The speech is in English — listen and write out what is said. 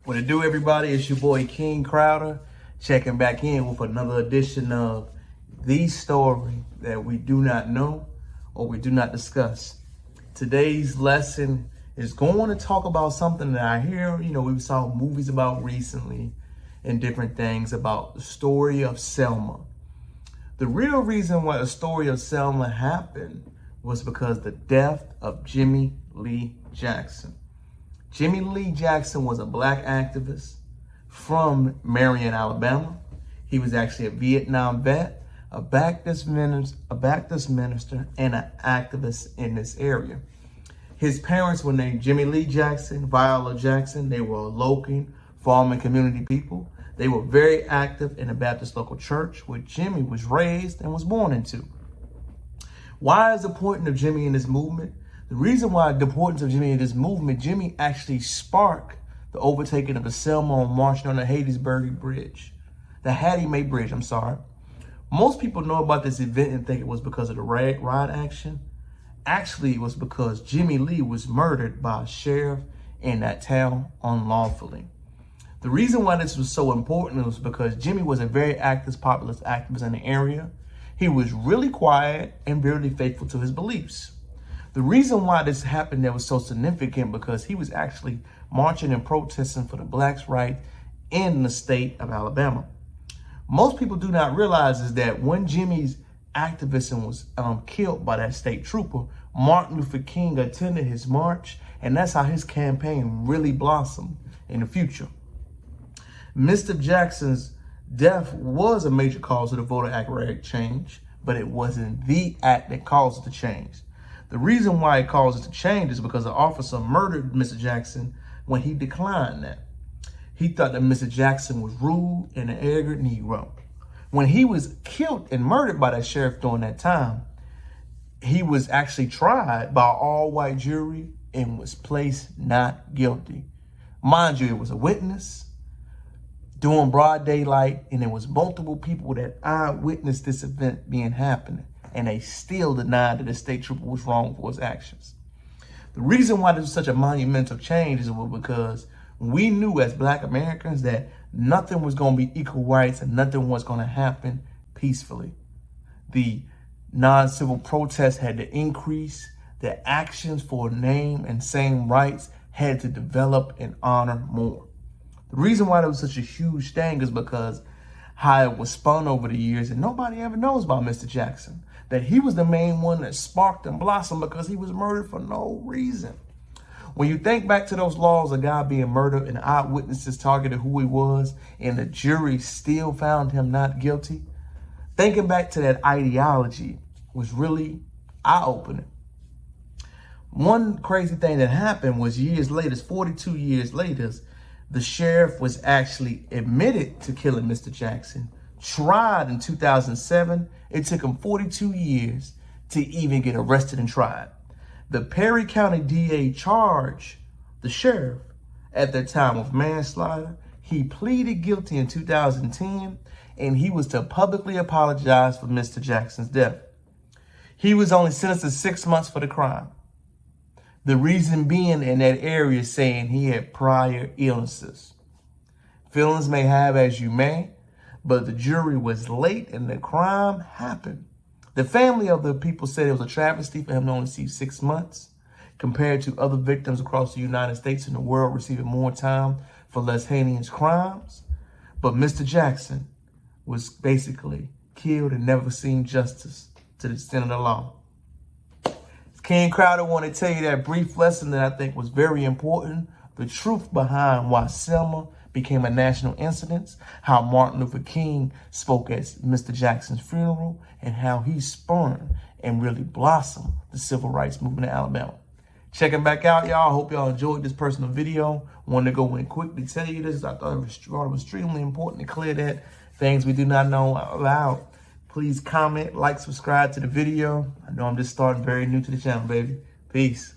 What it do, everybody? It's your boy King Crowder, checking back in with another edition of the story that we do not know or we do not discuss. Today's lesson is going to talk about something that I hear, we saw movies about recently and different things about the story of Selma. The real reason why the story of Selma happened was because the death of Jimmy Lee Jackson. Jimmy Lee Jackson was a black activist from Marion, Alabama. He was actually a Vietnam vet, a Baptist minister, and an activist in this area. His parents were named Jimmy Lee Jackson, Viola Jackson. They were local farming community people. They were very active in the Baptist local church, where Jimmy was raised and was born into. Why is the importance of Jimmy in this movement? The reason why the importance of Jimmy in this movement, Jimmy actually sparked the overtaking of the Selma on marching on the Hattie Mae Bridge, I'm sorry. Most people know about this event and think it was because of the riot action. Actually, it was because Jimmy Lee was murdered by a sheriff in that town unlawfully. The reason why this was so important was because Jimmy was a very active, populist activist in the area. He was really quiet and very faithful to his beliefs. The reason why this happened that was so significant because he was actually marching and protesting for the blacks' rights in the state of Alabama. Most people do not realize is that when Jimmy's activism was killed by that state trooper, Martin Luther King attended his march, and that's how his campaign really blossomed in the future. Mr. Jackson's death was a major cause of the Voter Act rate change, but it wasn't the act that caused the change. The reason why it caused it to change is because the officer murdered Mr. Jackson when he declined that. He thought that Mr. Jackson was rude and an arrogant Negro. When he was killed and murdered by that sheriff during that time, he was actually tried by an all-white jury and was placed not guilty. Mind you, it was a witness during broad daylight, and there was multiple people that eyewitnessed this event being happening, and they still denied that the state trooper was wrong for his actions. The reason why this was such a monumental change is because we knew as Black Americans that nothing was going to be equal rights and nothing was going to happen peacefully. The non-civil protests had to increase. The actions for name and same rights had to develop and honor more. The reason why that was such a huge thing is because how it was spun over the years, and nobody ever knows about Mr. Jackson, that he was the main one that sparked and blossomed because he was murdered for no reason. When you think back to those laws of God being murdered and eyewitnesses targeted who he was and the jury still found him not guilty, thinking back to that ideology was really eye-opening. One crazy thing that happened was years later, 42 years later, the sheriff was actually admitted to killing Mr. Jackson, tried in 2007. It took him 42 years to even get arrested and tried. The Perry County DA charged the sheriff at that time with manslaughter. He pleaded guilty in 2010, and he was to publicly apologize for Mr. Jackson's death. He was only sentenced to 6 months for the crime. The reason being in that area saying he had prior illnesses. Feelings may have as you may, but the jury was late and the crime happened. The family of the people said it was a travesty for him to only receive 6 months compared to other victims across the United States and the world receiving more time for less heinous crimes. But Mr. Jackson was basically killed and never seen justice to the extent of the law. King Crowder want to tell you that brief lesson that I think was very important. The truth behind why Selma became a national incident, how Martin Luther King spoke at Mr. Jackson's funeral, and how he spurned and really blossomed the civil rights movement in Alabama. Check it back out, y'all. Hope y'all enjoyed this personal video. Wanted to go in quickly tell you this. I thought it was extremely important to clear that things we do not know out loud. Please comment, like, subscribe to the video. I know I'm just starting very new to the channel, baby. Peace.